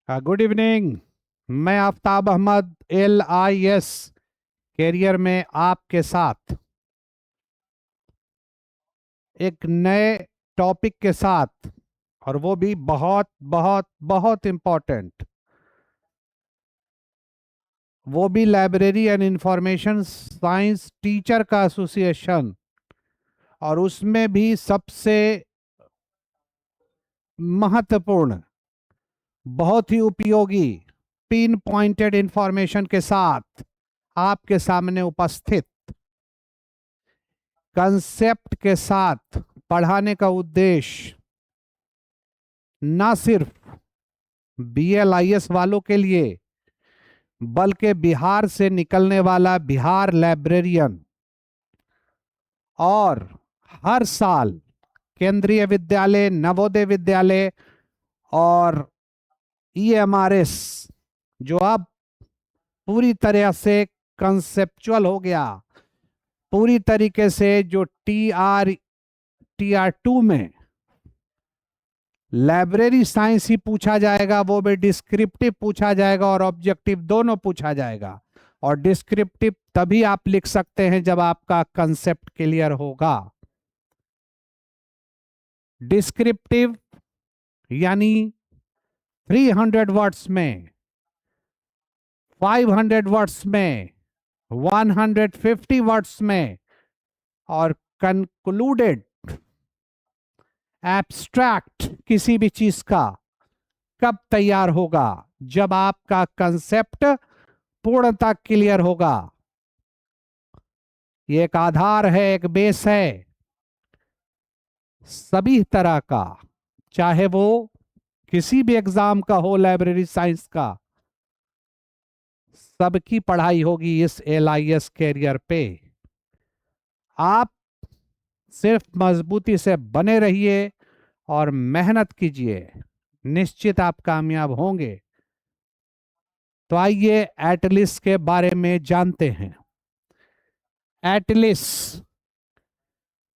Good evening. मैं Aftab Ahmad LIS career में आपके साथ एक नए टॉपिक के साथ, और वो भी बहुत बहुत बहुत इम्पोर्टेंट, वो भी library and information science teacher का एसोसिएशन, और उसमें भी सबसे महत्वपूर्ण, बहुत ही उपयोगी, पिन पॉइंटेड इंफॉर्मेशन के साथ आपके सामने उपस्थित, कंसेप्ट के साथ पढ़ाने का उद्देश्य ना सिर्फ BLIS वालों के लिए, बल्कि बिहार से निकलने वाला बिहार लाइब्रेरियन और हर साल केंद्रीय विद्यालय, नवोदय विद्यालय और EMRS, जो अब पूरी तरह से कंसेप्चुअल हो गया, पूरी तरीके से जो TR2 में लाइब्रेरी साइंस ही पूछा जाएगा, वो भी डिस्क्रिप्टिव पूछा जाएगा और ऑब्जेक्टिव दोनों पूछा जाएगा। और डिस्क्रिप्टिव तभी आप लिख सकते हैं जब आपका कंसेप्ट क्लियर होगा। डिस्क्रिप्टिव यानी 300 वर्ड्स में, 500 वर्ड्स में, 150 वर्ड्स में, और कंक्लूडेड एब्स्ट्रैक्ट किसी भी चीज का कब तैयार होगा? जब आपका कंसेप्ट पूर्णतः क्लियर होगा। ये एक आधार है, एक बेस है सभी तरह का, चाहे वो किसी भी एग्जाम का हो, लाइब्रेरी साइंस का, सबकी पढ़ाई होगी इस LIS कैरियर पे। आप सिर्फ मजबूती से बने रहिए और मेहनत कीजिए, निश्चित आप कामयाब होंगे। तो आइए एटलिस के बारे में जानते हैं। एटलिस,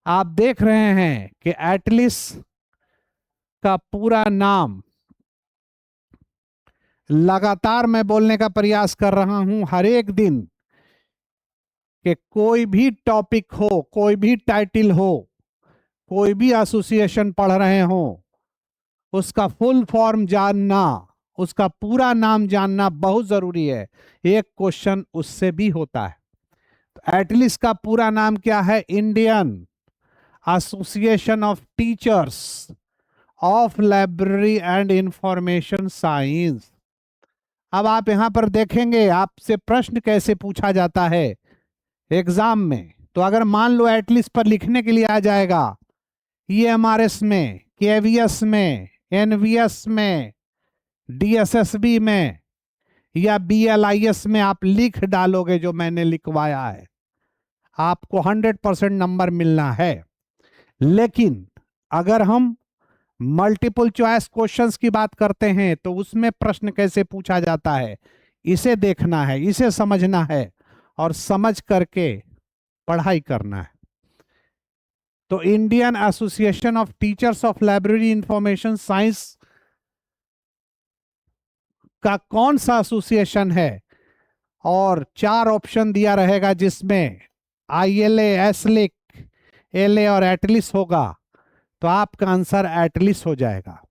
आप देख रहे हैं कि एटलिस का पूरा नाम, लगातार मैं बोलने का प्रयास कर रहा हूं हर एक दिन, कि कोई भी टॉपिक हो, कोई भी टाइटल हो, कोई भी एसोसिएशन पढ़ रहे हो, उसका फुल फॉर्म जानना, उसका पूरा नाम जानना बहुत जरूरी है। एक क्वेश्चन उससे भी होता है। तो एटलीस्ट का पूरा नाम क्या है? Indian association of teachers of library and information science. अब आप यहां पर देखेंगे आपसे प्रश्न कैसे पूछा जाता है एग्जाम में। तो अगर मान लो एटलीस्ट पर लिखने के लिए आ जाएगा EMRS में, KVS में, NVS में, DSSB में या BLIS में, आप लिख डालोगे जो मैंने लिखवाया है, आपको 100% नंबर मिलना है। लेकिन अगर हम मल्टीपल चॉइस क्वेश्चंस की बात करते हैं तो उसमें प्रश्न कैसे पूछा जाता है, इसे देखना है, इसे समझना है और समझ करके पढ़ाई करना है। तो Indian association of teachers of library information science का कौन सा एसोसिएशन है? और 4 ऑप्शन दिया रहेगा जिसमें ILA, SLIC, LA और एटलिस होगा। तो आपका आंसर एटलिस हो जाएगा।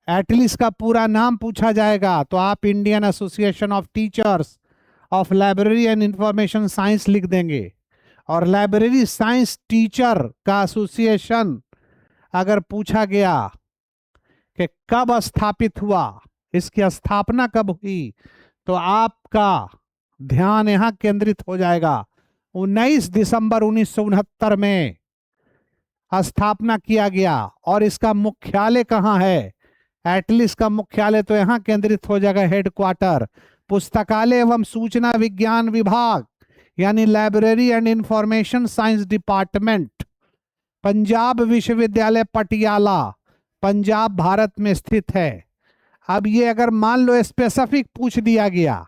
एटलिस का पूरा नाम पूछा जाएगा तो आप Indian association of teachers of library and information science लिख देंगे। और लाइब्रेरी साइंस टीचर का एसोसिएशन अगर पूछा गया कि कब स्थापित हुआ, इसकी स्थापना कब हुई, तो आपका ध्यान यहां केंद्रित हो जाएगा। 19 दिसंबर 1969 में स्थापना किया गया। और इसका मुख्यालय कहाँ है? एटलीस्ट का मुख्यालय तो यहां केंद्रित हो जाएगा, हेडक्वार्टर पुस्तकालय एवं सूचना विज्ञान विभाग, यानी library and information science department, Punjab विश्वविद्यालय पटियाला, पंजाब भारत में स्थित है। अब ये अगर मान लो स्पेसिफिक पूछ दिया गया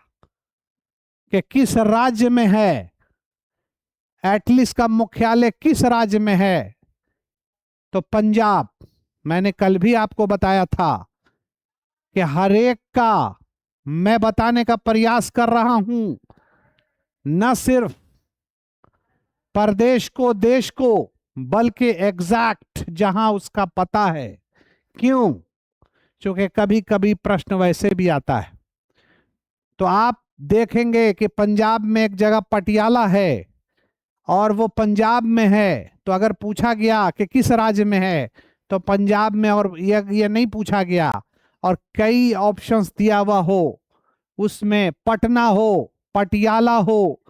कि किस राज्य में है, एटलीस्ट का मुख्यालय किस राज्य में है, तो पंजाब। मैंने कल भी आपको बताया था कि हर एक का मैं बताने का प्रयास कर रहा हूं, न सिर्फ प्रदेश को, देश को, बल्कि एग्जैक्ट जहां उसका पता है। क्यों? क्योंकि कभी कभी प्रश्न वैसे भी आता है। तो आप देखेंगे कि पंजाब में एक जगह पटियाला है और वो पंजाब में है, तो अगर पूछा गया कि किस राज्य में है तो पंजाब में, और ये नहीं पूछा गया और कई ऑप्शंस दिया हुआ हो, उसमें पटना हो, पटियाला हो,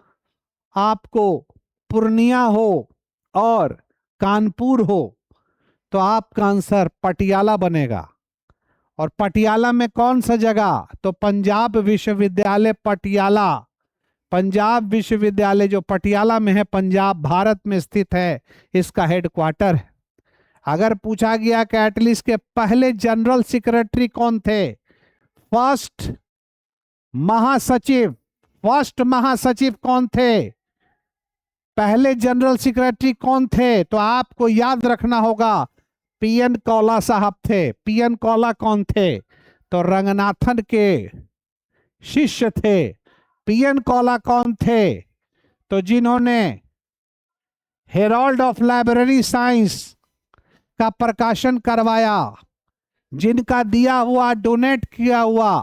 आपको पूर्णिया हो और कानपुर हो, तो आपका आंसर पटियाला बनेगा। और पटियाला में कौन सा जगह? तो पंजाब विश्वविद्यालय पटियाला। पंजाब विश्वविद्यालय जो पटियाला में है, पंजाब भारत में स्थित है, इसका हेडक्वार्टर है। अगर पूछा गया कि एटलीस्ट के पहले जनरल सेक्रेटरी कौन थे, फर्स्ट महासचिव, फर्स्ट महासचिव कौन थे, पहले जनरल सेक्रेटरी कौन थे, तो आपको याद रखना होगा पीएन कौला साहब थे। पीएन कौला कौन थे? तो रंगनाथन के शिष्य थे। पीएन कौला कौन थे? तो जिन्होंने हेराल्ड ऑफ लाइब्रेरी साइंस का प्रकाशन करवाया, जिनका दिया हुआ, डोनेट किया हुआ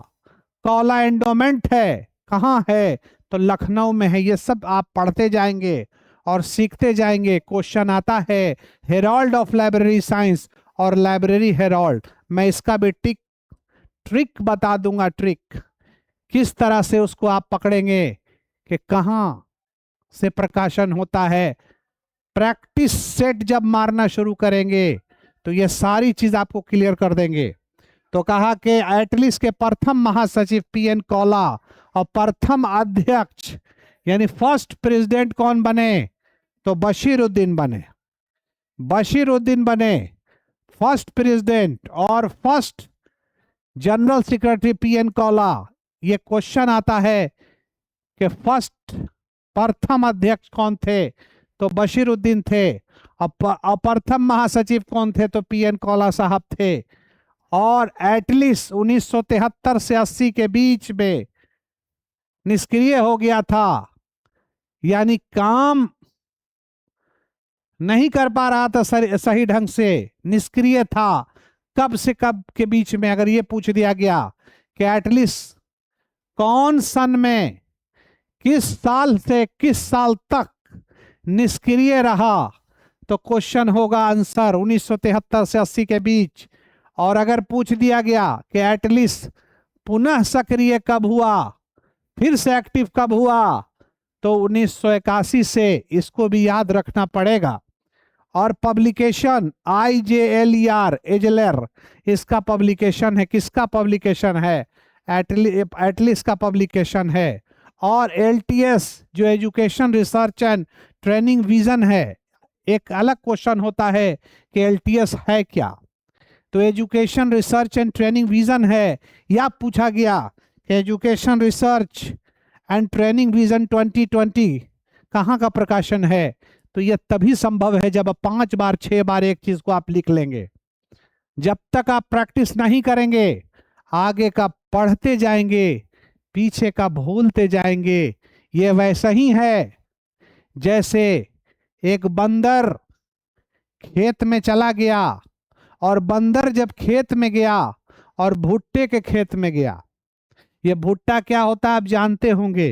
कौला एंडोमेंट है, कहाँ है? तो लखनऊ में है। ये सब आप पढ़ते जाएंगे और सीखते जाएंगे। क्वेश्चन आता है हेराल्ड ऑफ लाइब्रेरी साइंस और लाइब्रेरी हेराल्ड। मैं इसका भी ट्रिक बता दूंगा, ट्रिक किस तरह से उसको आप पकड़ेंगे कि कहाँ से प्रकाशन होता है। प्रैक्टिस सेट जब मारना शुरू करेंगे तो ये सारी चीज आपको क्लियर कर देंगे। तो कहा कि एटलीस्ट के प्रथम महासचिव पीएन कौला और प्रथम अध्यक्ष यानी फर्स्ट प्रेसिडेंट कौन बने? तो बशीरुद्दीन बने। बशीरुद्दीन बने फर्स्ट प्रेसिडेंट और फर्स्ट जनरल सेक्रेटरी पीएन कौला। ये क्वेश्चन आता है कि फर्स्ट प्रथम अध्यक्ष कौन थे? तो बशीरुद्दीन थे। और प्रथम महासचिव कौन थे? तो पीएन कौला साहब थे। और एटलीस्ट 1973 से 80 के बीच में निष्क्रिय हो गया था, यानी काम नहीं कर पा रहा था सही ढंग से, निष्क्रिय था। कब से कब के बीच में अगर ये पूछ दिया गया कि एटलीस्ट कौन सन में, किस साल से किस साल तक निष्क्रिय रहा, तो क्वेश्चन होगा आंसर 1973 से 80 के बीच। और अगर पूछ दिया गया कि एटलीस्ट पुनः सक्रिय कब हुआ, फिर से एक्टिव कब हुआ, तो 1981 से। इसको भी याद रखना पड़ेगा। और पब्लिकेशन IJLER एजलर, इसका पब्लिकेशन है। किसका पब्लिकेशन है? एटलीस्ट का पब्लिकेशन है। और LTS जो education research and training vision है। एक अलग क्वेश्चन होता है कि LTS है क्या, तो education research and training vision है। या पूछा गया कि education research and training vision 2020 कहाँ का प्रकाशन है, तो यह तभी संभव है जब आप 5 बार 6 बार एक चीज को आप लिख लेंगे। जब तक आप प्रैक्टिस नहीं करेंगे, आगे का पढ़ते जाएंगे, पीछे का भूलते जाएंगे। ये वैसा ही है जैसे एक बंदर खेत में चला गया, और बंदर जब खेत में गया और भुट्टे के खेत में गया। ये भुट्टा क्या होता है आप जानते होंगे,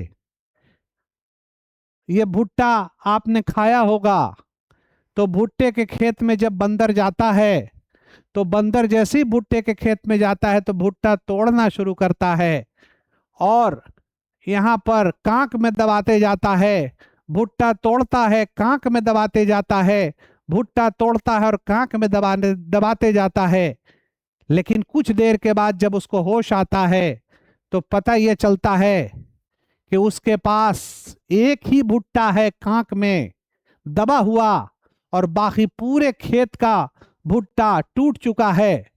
ये भुट्टा आपने खाया होगा। तो भुट्टे के खेत में जब बंदर जाता है, तो बंदर जैसे ही भुट्टे के खेत में जाता है तो भुट्टा तोड़ना शुरू करता है, और यहाँ पर कांक में दबाते जाता है। भुट्टा तोड़ता है, कांक में दबाते जाता है, भुट्टा तोड़ता है और कांक में दबाते जाता है। लेकिन कुछ देर के बाद जब उसको होश आता है तो पता यह चलता है कि उसके पास एक ही भुट्टा है कांक में दबा हुआ, और बाकी पूरे खेत का भुट्टा टूट चुका है।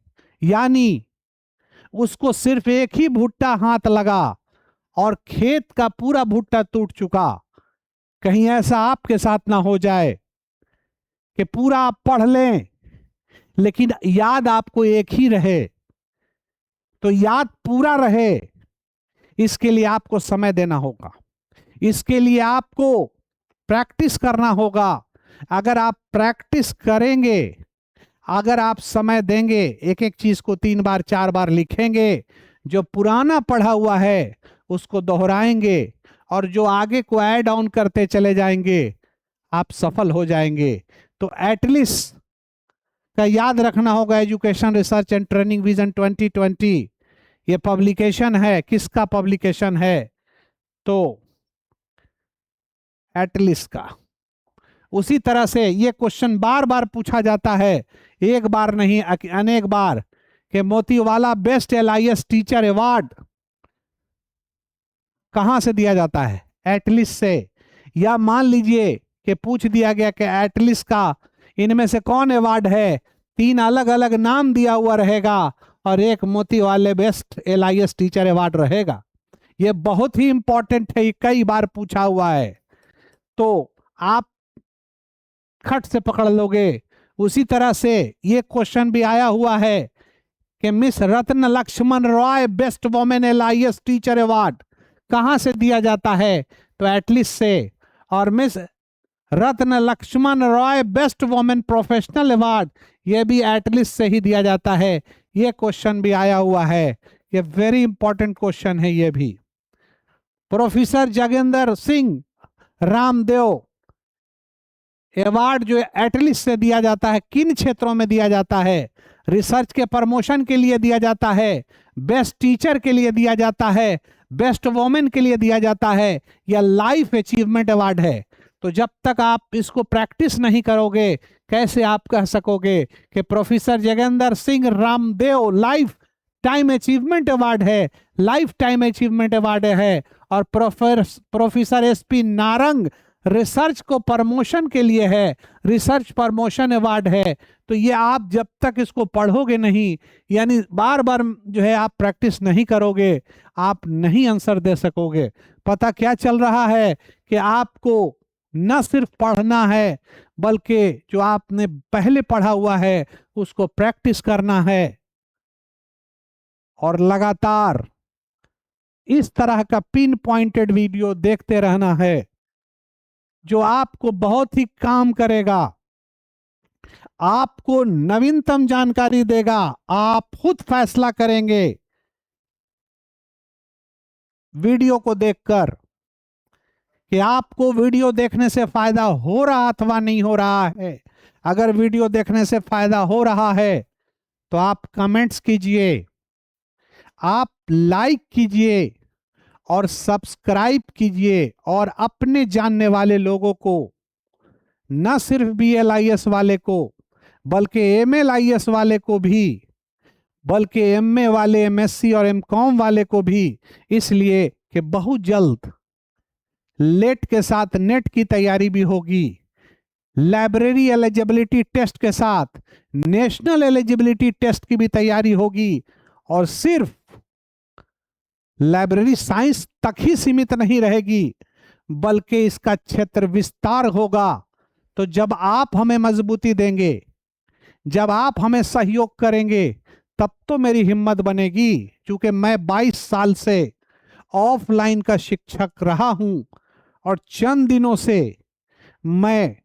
यानी उसको सिर्फ एक ही भुट्टा हाथ लगा और खेत का पूरा भुट्टा टूट चुका। कहीं ऐसा आपके साथ ना हो जाए कि पूरा आप पढ़ लें लेकिन याद आपको एक ही रहे, तो याद पूरा रहे, इसके लिए आपको समय देना होगा, इसके लिए आपको प्रैक्टिस करना होगा। अगर आप प्रैक्टिस करेंगे, अगर आप समय देंगे, एक एक चीज को 3 बार 4 बार लिखेंगे, जो पुराना पढ़ा हुआ है उसको दोहराएंगे और जो आगे को ऐड ऑन करते चले जाएंगे, आप सफल हो जाएंगे। तो एटलीस्ट का याद रखना होगा, education research and training vision 2020, ये पब्लिकेशन है, किसका पब्लिकेशन है? तो एटलीस्ट का। उसी तरह से ये क्वेश्चन बार बार पूछा जाता है, एक बार नहीं अनेक बार, कि मोतीवाला बेस्ट एलआईएस टीचर अवार्ड कहां से दिया जाता है? एटलीस्ट से। या मान लीजिए कि पूछ दिया गया कि एटलीस्ट का इनमें से कौन अवार्ड है, 3 अलग अलग नाम दिया हुआ रहेगा और एक मोतीवाला बेस्ट एलआईएस टीचर अवार्ड रहेगा। ये बहुत ही इंपॉर्टेंट है, कई बार पूछा हुआ है, तो आप खट से पकड़ लोगे। उसी तरह से ये क्वेश्चन भी आया हुआ है कि Miss Ratna Laxman Roy best women LIS teacher award कहां से दिया जाता है? तो एटलीस्ट से। और Miss Ratna Laxman Roy best women professional award, ये भी एटलीस्ट से ही दिया जाता है। ये क्वेश्चन भी आया हुआ है, ये वेरी इंपॉर्टेंट क्वेश्चन है ये भी। प्रोफेसर जगेंद्र सिंह रामदेव अवार्ड जो एटलीस्ट से दिया जाता है, किन क्षेत्रों में दिया जाता है? रिसर्च के प्रमोशन के लिए दिया जाता है, बेस्ट टीचर के लिए दिया जाता है, बेस्ट वुमेन के लिए दिया जाता है, या लाइफ अचीवमेंट अवार्ड है? तो जब तक आप इसको प्रैक्टिस नहीं करोगे, कैसे आप कह सकोगे कि professor Jagendra Singh Ramdev life time achievement award है, लाइफ टाइम अचीवमेंट अवार्ड है, और प्रोफेसर एसपी नारंग रिसर्च को प्रमोशन के लिए है, रिसर्च प्रमोशन अवार्ड है। तो ये आप जब तक इसको पढ़ोगे नहीं, यानी बार बार जो है आप प्रैक्टिस नहीं करोगे, आप नहीं आंसर दे सकोगे। पता क्या चल रहा है कि आपको न सिर्फ पढ़ना है, बल्कि जो आपने पहले पढ़ा हुआ है उसको प्रैक्टिस करना है, और लगातार इस तरह का पिन पॉइंटेड वीडियो देखते रहना है, जो आपको बहुत ही काम करेगा, आपको नवीनतम जानकारी देगा। आप खुद फैसला करेंगे वीडियो को देखकर कि आपको वीडियो देखने से फायदा हो रहा अथवा नहीं हो रहा है। अगर वीडियो देखने से फायदा हो रहा है तो आप कमेंट्स कीजिए, आप लाइक कीजिए और सब्सक्राइब कीजिए, और अपने जानने वाले लोगों को, न सिर्फ BLIS वाले को, बल्कि MLIS वाले को भी, बल्कि MA वाले, MSc और MCOM वाले को भी, इसलिए कि बहुत जल्द लेट के साथ नेट की तैयारी भी होगी, लाइब्रेरी एलिजिबिलिटी टेस्ट के साथ नेशनल एलिजिबिलिटी टेस्ट की भी तैयारी होगी, और सिर्फ लाइब्रेरी साइंस तक ही सीमित नहीं रहेगी, बल्कि इसका क्षेत्र विस्तार होगा। तो जब आप हमें मजबूती देंगे, जब आप हमें सहयोग करेंगे, तब तो मेरी हिम्मत बनेगी। क्योंकि मैं 22 साल से ऑफलाइन का शिक्षक रहा हूं और चंद दिनों से मैं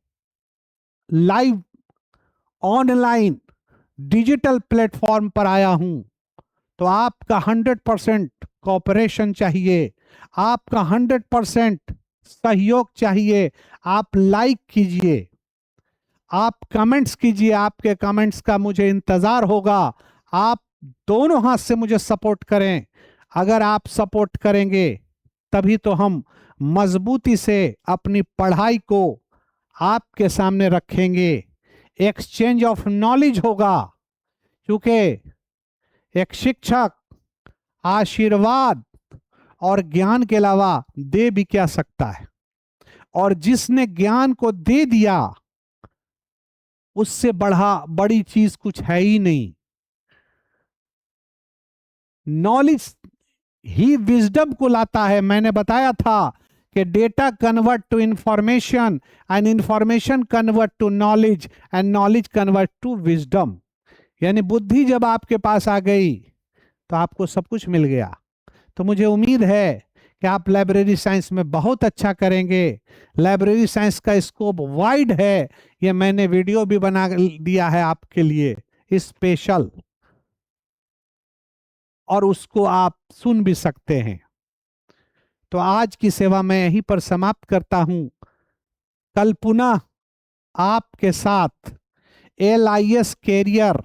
लाइव ऑनलाइन डिजिटल प्लेटफॉर्म पर आया हूं। तो आपका 100% कोऑपरेशन चाहिए, आपका 100% सहयोग चाहिए। आप लाइक कीजिए, आप कमेंट्स कीजिए, आपके कमेंट्स का मुझे इंतजार होगा। आप दोनों हाथ से मुझे सपोर्ट करें। अगर आप सपोर्ट करेंगे तभी तो हम मजबूती से अपनी पढ़ाई को आपके सामने रखेंगे, एक्सचेंज ऑफ नॉलेज होगा। क्योंकि एक शिक्षक आशीर्वाद और ज्ञान के अलावा दे भी क्या सकता है, और जिसने ज्ञान को दे दिया उससे बड़ी चीज कुछ है ही नहीं। नॉलेज ही विजडम को लाता है। मैंने बताया था कि data convert to information, and information convert to knowledge, and knowledge convert to wisdom. यानी बुद्धि जब आपके पास आ गई तो आपको सब कुछ मिल गया। तो मुझे उम्मीद है कि आप लाइब्रेरी साइंस में बहुत अच्छा करेंगे। लाइब्रेरी साइंस का स्कोप वाइड है, ये मैंने वीडियो भी बना दिया है आपके लिए स्पेशल, और उसको आप सुन भी सकते हैं। तो आज की सेवा मैं यहीं पर समाप्त करता हूं। कल पुनः आपके साथ LIS कैरियर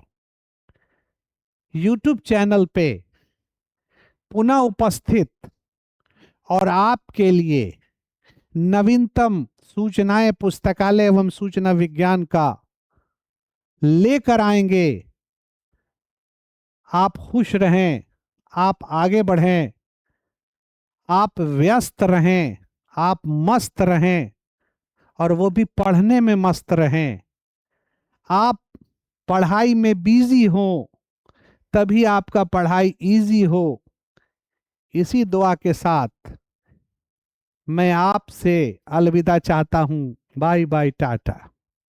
यूट्यूब चैनल पे पुनः उपस्थित, और आपके लिए नवीनतम सूचनाएं पुस्तकालय एवं सूचना विज्ञान का लेकर आएंगे। आप खुश रहें, आप आगे बढ़ें, आप व्यस्त रहें, आप मस्त रहें, और वो भी पढ़ने में मस्त रहें। आप पढ़ाई में बिजी हो तभी आपका पढ़ाई इजी हो। इसी दुआ के साथ मैं आपसे अलविदा चाहता हूं। Bye bye, Tata.